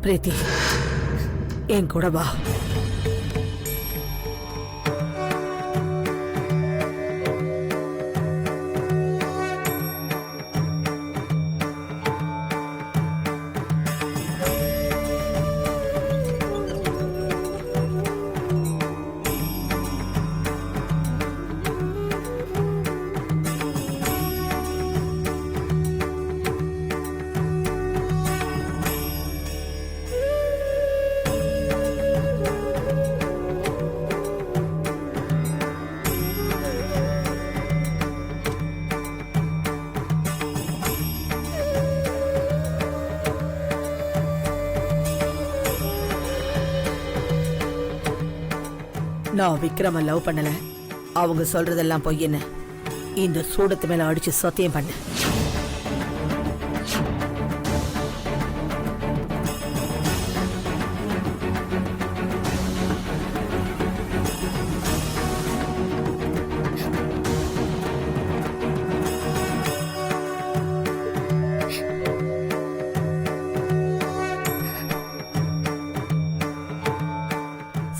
பிரீத்தி, என் கூட வா. நான் விக்ரம லவ் பண்ணல. அவங்க சொல்றதெல்லாம் பொய்ன்னு இந்த சூடத்து மேல அடிச்சு சத்தியம் பண்ண.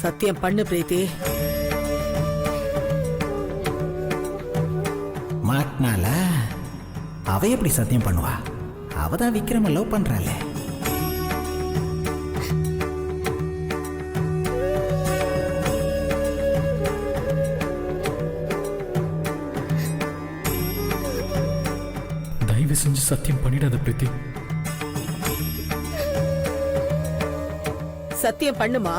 சத்தியம் பண்ணு பிரீத்தி. மாட்னால அவ எப்படி சத்தியம் பண்ணுவா? அவதான் விக்ரம லவ் பண்றாள. தயவு செஞ்சு சத்தியம் பண்ணிடாத பிரீத்தி. சத்தியம் பண்ணுமா?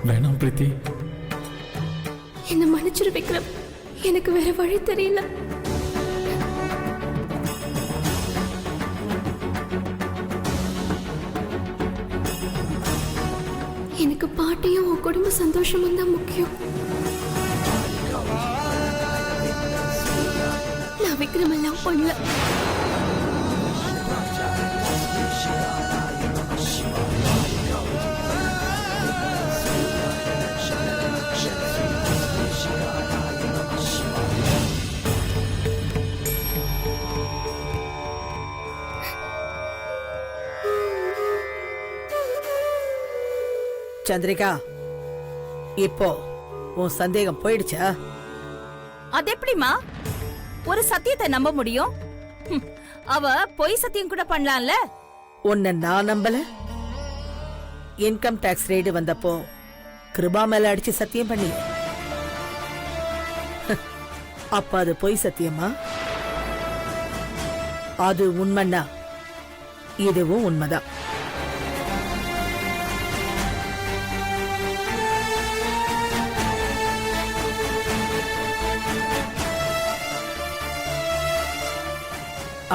வேணாம் பிரீத்தி. என்ன மன்னிச்சிரு விக்ரம், எனக்கு வேற வழி தெரியல. எனக்கு பாட்டியும் உன் குடும்ப சந்தோஷமும் தான் முக்கியம். நான் விக்ரம் எல்லாம் பண்ணல. சந்திரிகா, இப்போ உன் சந்தேகம் போயிடுச்சா? அது எப்படிமா ஒரு சத்தியத்தை நம்ப முடியும்? அவ பொய் சத்தியம் கூட பண்ணலாம்ல. உன்னை நான் நம்பல. இன்கம் டாக்ஸ் ரெய்டு வந்தப்போ கிருபா மேல அடிச்சு சத்தியம் பண்ணி, அப்ப அது பொய் சத்தியமா? அது உண்மைன்னா இதுவும் உண்மைதான்.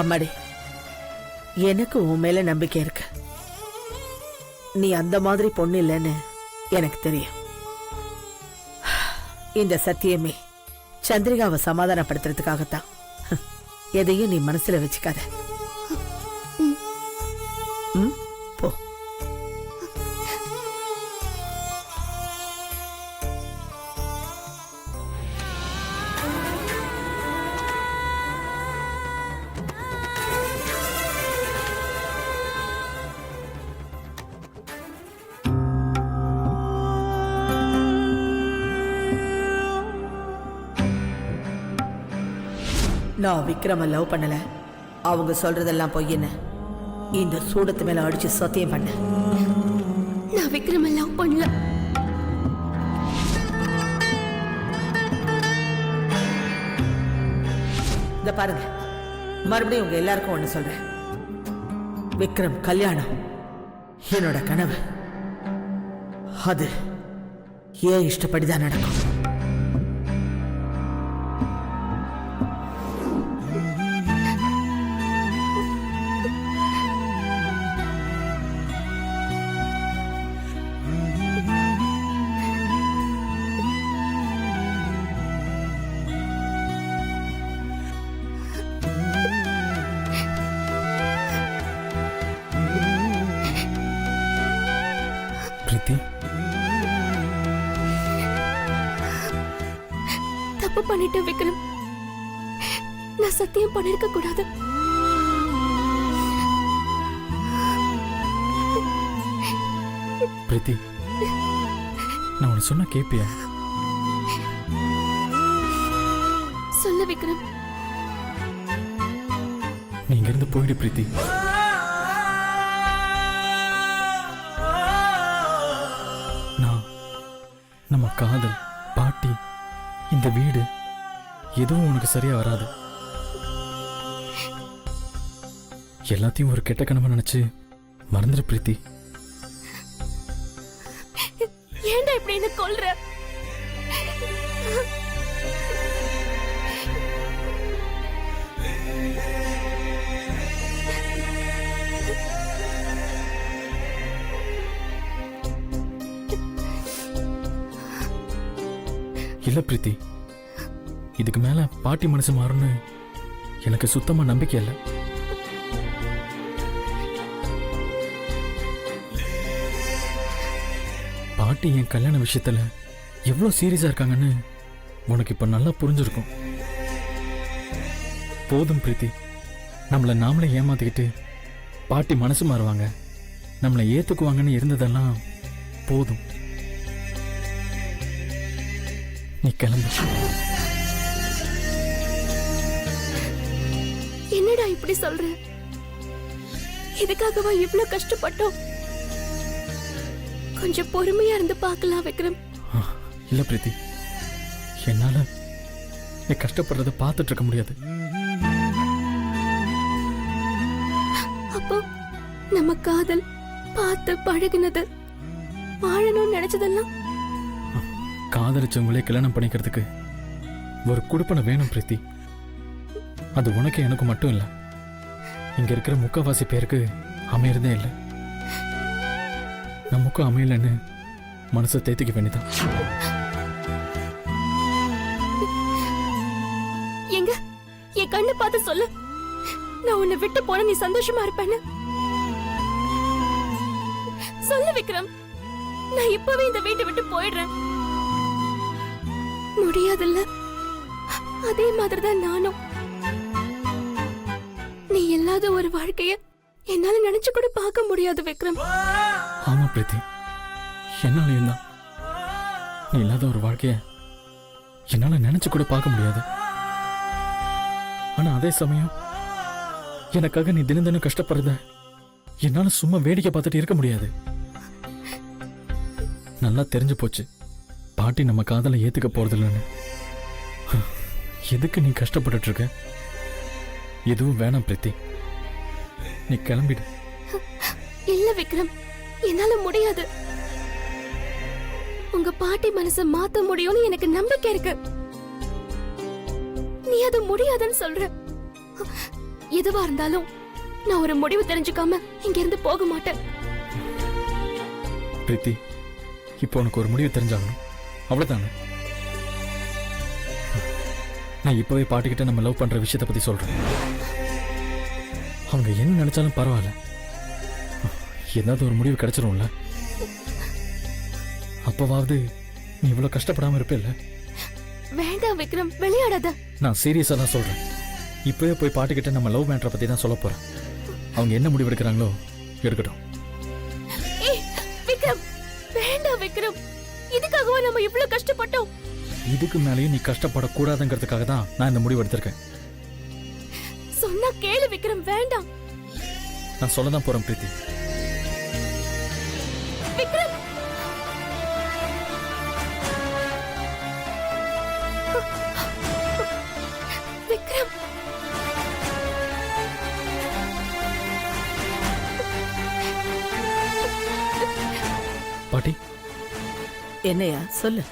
அம்மாடி, எனக்கு உன் மேல நம்பிக்கை இருக்கு. நீ அந்த மாதிரி பொண்ணு இல்லைன்னு எனக்கு தெரியும். இந்த சத்தியமே சந்திரிகாவை சமாதானப்படுத்துறதுக்காகத்தான். எதையும் நீ மனசுல வச்சுக்காத. போ. நான் விக்ரம லவ் பண்ணல. அவங்க சொல்றதெல்லாம் பொய்ன்னு இந்த சூடத்து மேல அடிச்சு சத்தியம் பண்ண. நான் விக்ரம் எல்லாம் பண்ணல. இந்த பாருங்க, மறுபடியும் உங்க எல்லாருக்கும் ஒண்ணு சொல்றேன். விக்ரம் கல்யாணம் என்னோட கனவு. அது ஏன் இஷ்டப்படிதான் நடக்கும். தப்பு பண்ணிட்டேன் விக்ரம். நான் சத்தியம் பண்ணிருக்க கூடாது. பிரீத்தி, நான் உனக்கு சொன்னா கேப்பியா? சொல்ல விக்ரம். நீ இங்கிருந்து போயிடு பிரீத்தி. நான், நம்ம காதல், பாட்டி, இந்த வீடு எதுவும் உனக்கு சரியா வராது. எல்லாத்தையும் ஒரு கெட்ட கனவா நினைச்சு மறந்துடு பிரீத்தி. ஏன்டா இப்படி என்ன கொல்ற? இல்ல பிரீத்தி, இதுக்கு மேல பாட்டி மனசு மாறும்னு எனக்கு சுத்தமா நம்பிக்கை இல்லை. பாட்டி என் கல்யாண விஷயத்துல எவ்வளவு சீரியஸா இருக்காங்கன்னு உனக்கு இப்ப நல்லா புரிஞ்சிருக்கும். போதும் பிரீத்தி, நம்மளை நாமளே ஏமாத்திக்கிட்டு பாட்டி மனசு மாறுவாங்க, நம்மளை ஏத்துக்குவாங்கன்னு இருந்ததெல்லாம் போதும். நீ கிளம்பு. என்னடா இப்படி சொல்ற? இதுக்காகவா இவ்ளோ கஷ்டப்பட்டோம்? கொஞ்சம் பொறுமையா இருந்து பார்க்கலாம் விக்ரம். இல்ல பிரீத்தி, என்னால நீ கஷ்டப்படுறத பார்த்துட்டு இருக்க முடியாது. அப்போ நம்ம காதல், பார்த்து பழகினது, வாழணும்னு நினைச்சதெல்லாம் காதலிச்சவங்களே கல்யாணம் பண்ணிக்கிறதுக்கு ஒரு குடுப்பனை வேணும் பிரீத்தி. அது உனக்கு எனக்கு மட்டும் இல்ல, இங்க இருக்கிற முக்காவாசி பேருக்கு அமையறதே இல்லை. நமக்கும் அமையலன்னு மனசை தேத்திக்க வேண்டியதான். எங்க என் கண்ணு பார்த்து சொல்லு, நான் உன்னை விட்டு போன நீ சந்தோஷமா இருப்பேன்னு சொல்லு விக்ரம். நான் இப்பவே இந்த வீட்டை விட்டு போயிடுறேன். முடியாதுல்ல? அதே மாதிரிதான் நானும். நீ இல்லாத ஒரு வாழ்க்கைய என்னால நினைச்சு கூட பார்க்க முடியாது விக்ரம். ஆமா பிரீத்தி, என்னாலையும் தான். நீ இல்லாத ஒரு வாழ்க்கைய என்னால நினைச்சு கூட பார்க்க முடியாது. ஆனா அதே சமயம் எனக்காக நீ தினம் தினம் கஷ்டப்படுறத என்னால சும்மா வேடிக்கை பார்த்துட்டு இருக்க முடியாது. நல்லா தெரிஞ்சு போச்சு பாட்டி நம்ம காதலை ஏத்துக்க போறதில்லைன்னு. எதுக்கு நீ கஷ்டப்பட்டுட்டு இருக்க? எதுவும் வேணாம் பிரீத்தி, நீ கிளம்பிடு. இல்ல விக்ரம், என்னால முடியாது. உங்க பாட்டி மனசை மாத்த முடியும்னு எனக்கு நம்பிக்கை இருக்கு. நீ அது முடியாதுன்னு சொல்ற. எதுவா இருந்தாலும் நான் ஒரு முடிவு தெரிஞ்சுக்காம இங்க இருந்து போக மாட்டேன். பிரீத்தி, இப்போ உனக்கு ஒரு முடிவு தெரிஞ்சாகணும், அவ்வளவுதானே? நான் இப்பவே பாட்டிக்கிட்ட நம்ம லவ் பண்ற விஷயத்தை பத்தி சொல்றேன். அவங்க என்ன நினைச்சாலும் பரவாயில்ல, ஏதாவது ஒரு முடிவு கிடைச்சிரும்ல. அப்பவாவது நீ இவ்வளவு கஷ்டப்படாம இருப்பில்ல? வேண்டாம் விக்ரம், விளையாடாத. நான் சீரியஸா தான் சொல்றேன். இப்பவே போய் பாட்டிக்கிட்ட நம்ம லவ் மேட்டரை பத்தி தான் சொல்ல போறேன். அவங்க என்ன முடிவு எடுக்கிறாங்களோ எடுக்கட்டும். ஏய் விக்ரம், வேண்டாம் விக்ரம். இதுக்காகவா நம்ம இவ்வளவு கஷ்டப்பட்டோம்? இதுக்கு மேலேயும் நீ கஷ்டப்படக்கூடாதுங்கிறதுக்காக தான் நான் இந்த முடிவு எடுத்திருக்கேன். சொன்னா கேளு விக்ரம், வேண்டாம். நான் சொல்ல தான் போறேன் பிரீத்தி. விக்ரம், விக்ரம். பாட்டி, என்னையா சொல்லு.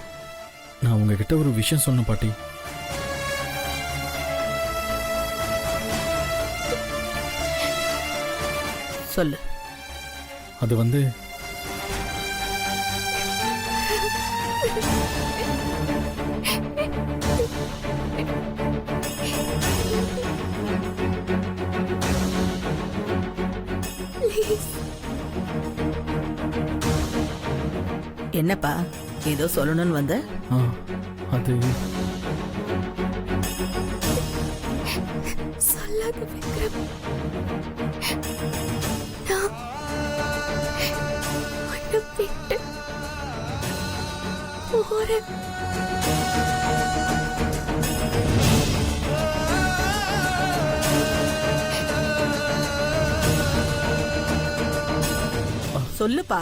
நான் உங்ககிட்ட ஒரு விஷயம் சொன்னேன் பாட்டி. சொல்லு. அது வந்து என்னப்பா ஏதோ சொல்லணும்னு வந்த? அது சொல்லாத விக்ரம். நான் உன்னை விட்டு போறேன். சொல்லுப்பா.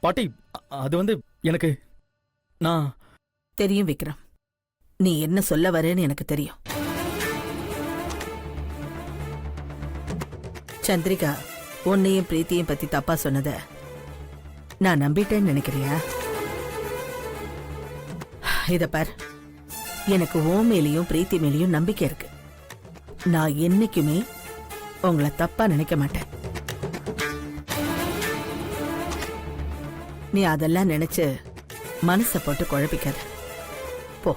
பாட்டி, அது வந்து எனக்கு நான் தெரியும் விக்ரம், நீ என்ன சொல்ல வரேன்னு எனக்கு தெரியும். சந்திரிகா உன்னையும் பிரீத்தியும் பத்தி தப்பா சொன்னத நான் நம்பிட்டேன்னு நினைக்கிறியா? இத பார், எனக்கு உன் மேலேயும் பிரீத்தி மேலேயும் நம்பிக்கை இருக்கு. நான் என்னைக்குமே உங்களை தப்பா நினைக்க மாட்டேன். நீ அதெல்லாம் நினைச்சு மனசை போட்டு குழப்பிக்காத. போ.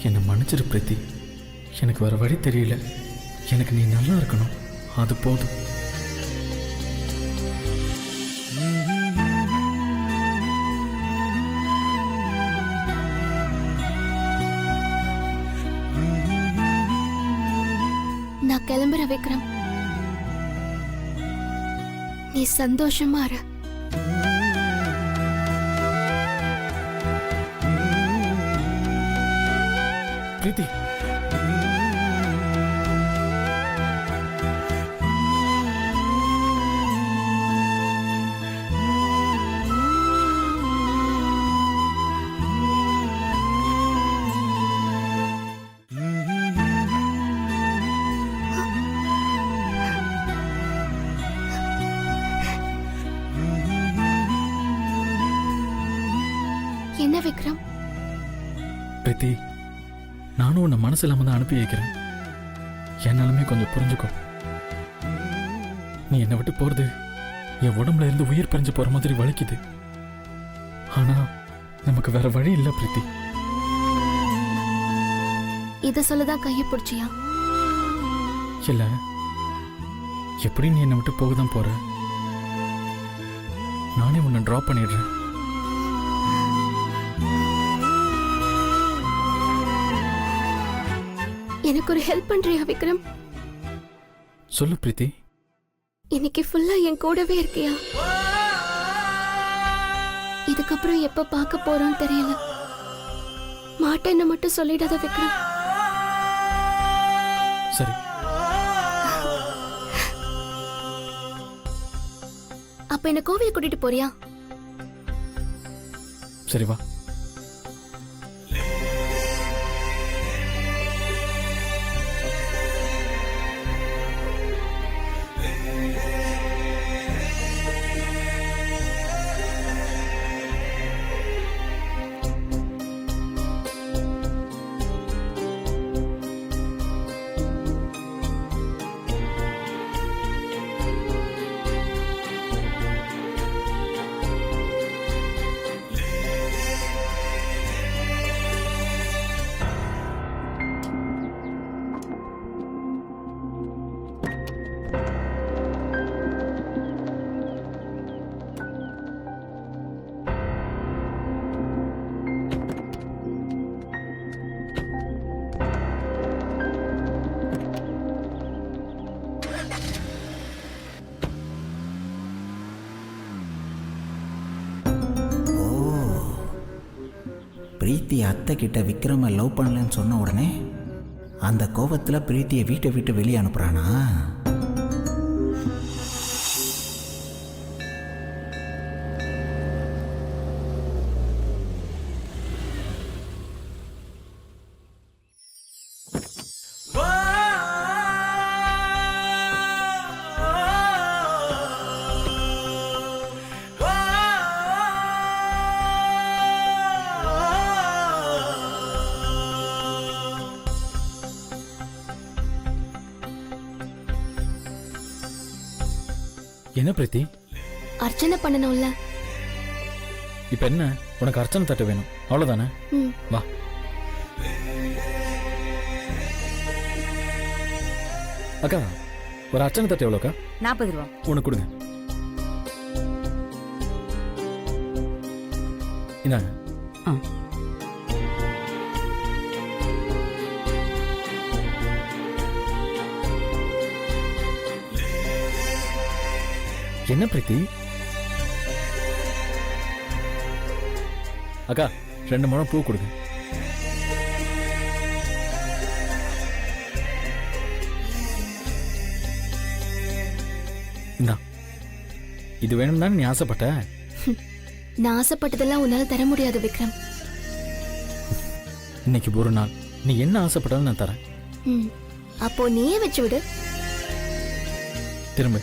என்னை மன்னிச்சிரு பிரீத்தி. எனக்கு வேற வழி தெரியல. எனக்கு நீ நல்லா இருக்கணும், அது போதும். நான் கிளம்புற விக்ரம். நீ சந்தோஷமா இரு. பிரீத்தி, என்ன விக்ரம்? பிரீத்தி, நானும் உன்னை மனசு இல்லாம தான் அனுப்பி வைக்கிறேன். என்னாலுமே கொஞ்சம் புரிஞ்சுக்கோ. நீ என்னை விட்டு போறது என் உடம்புல இருந்து உயிர் பிரிஞ்சு போற மாதிரி வலிக்குது. ஆனா நமக்கு வேற வழி இல்ல பிரீத்தி. இத சொல்லதான் கையை பிடிச்சியா? இல்ல, எப்படி நீ என்னை விட்டு போக தான் போற. நானே உன்னை டிராப் பண்ணிடுறேன். எனக்கு ஒரு ஹெல்ப் பண்றியா விக்ரம்? சொல்லு பிரீத்தி. இன்னைக்கு ஃபுல்லா என் கூடவே இருக்கியா? இதுக்கப்புறம் எப்ப பார்க்க போறோம் தெரியல. மாட்டேன்னு மட்டும் சொல்லிடாத விக்ரம். சரி. அப்ப என்ன கோவில் கூட்டிட்டு போறியா? சரி, வா. பிரீத்தி அத்தை கிட்ட விக்ரம லவ் பண்ணலன்னு சொன்ன உடனே அந்த கோபத்தில் பிரீத்தியை வீட்டை விட்டு வெளியே அனுப்புறானா? என்ன பிரீத்தி, அர்ச்சனை பண்ணணும்ல. இப்ப என்ன உனக்கு அர்ச்சனை தட்டு வேணும் அவ்வளவுதானே? ம். வா. அக்கா, ஒரு அர்ச்சனை தட்டு எவ்வளோக்கா? 40 ரூபா. உனக்கு கொடுங்க. இந்தாங்க. என்ன பிரீத்தி? அக்கா, 2 முழம் பூ கொடுங்க. இந்தா, இது வேணும் தான் நீ ஆசைப்பட்ட. நான் ஆசைப்பட்டதெல்லாம் உன்னால தர முடியாது விக்ரம். இன்னைக்கு ஒரு நாள் நீ என்ன ஆசைப்பட்டாலும் நான் தரேன். ம். அப்போ நீயே வச்சு விடு. திரும்ப.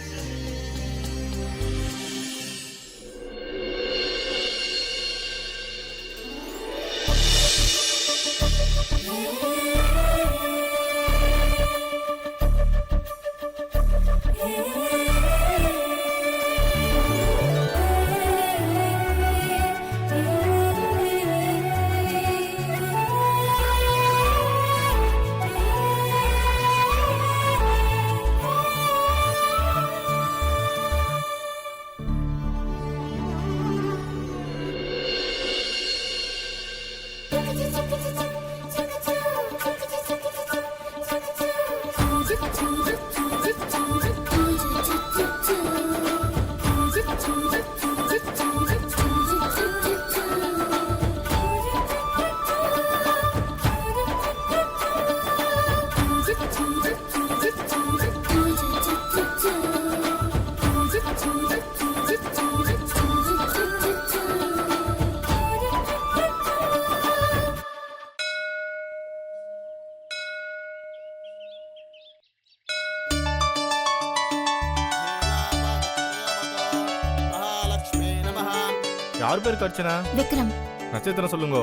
யார் பேருக்கு அர்ச்சனா? விக்ரம். நட்சத்திரம் சொல்லுங்க.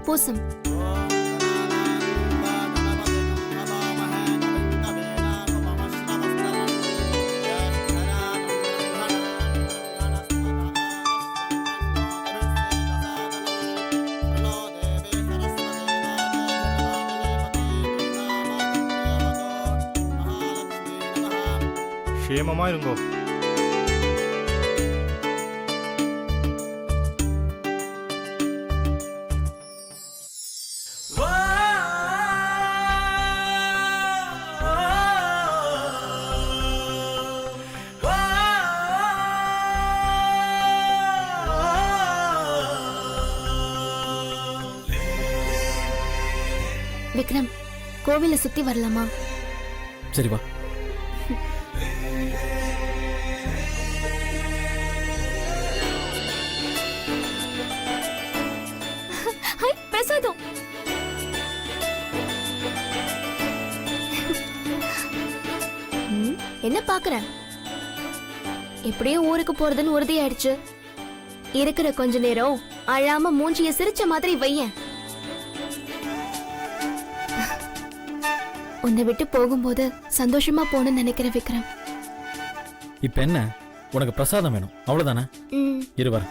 பூசம். க்ஷேமமா இருங்கோ. விக்ரம், கோவிலை சுத்தி வரலாமா? சரி வா. ஹை, பிரசாதம். என்ன பாக்குற? எப்படியும் ஊருக்கு போறதுன்னு உறுதியாயிடுச்சு. இருக்கிற கொஞ்ச நேரம் அழாம மூஞ்சிய சிரிச்ச மாதிரி வையேன். உன்னை விட்டு போகும்போது சந்தோஷமா போகணும்னு நினைக்கிறேன் விக்ரம். இப்ப என்ன உனக்கு பிரசாதம் வேணும் அவ்வளவுதானே? ம். இரு வரேன்.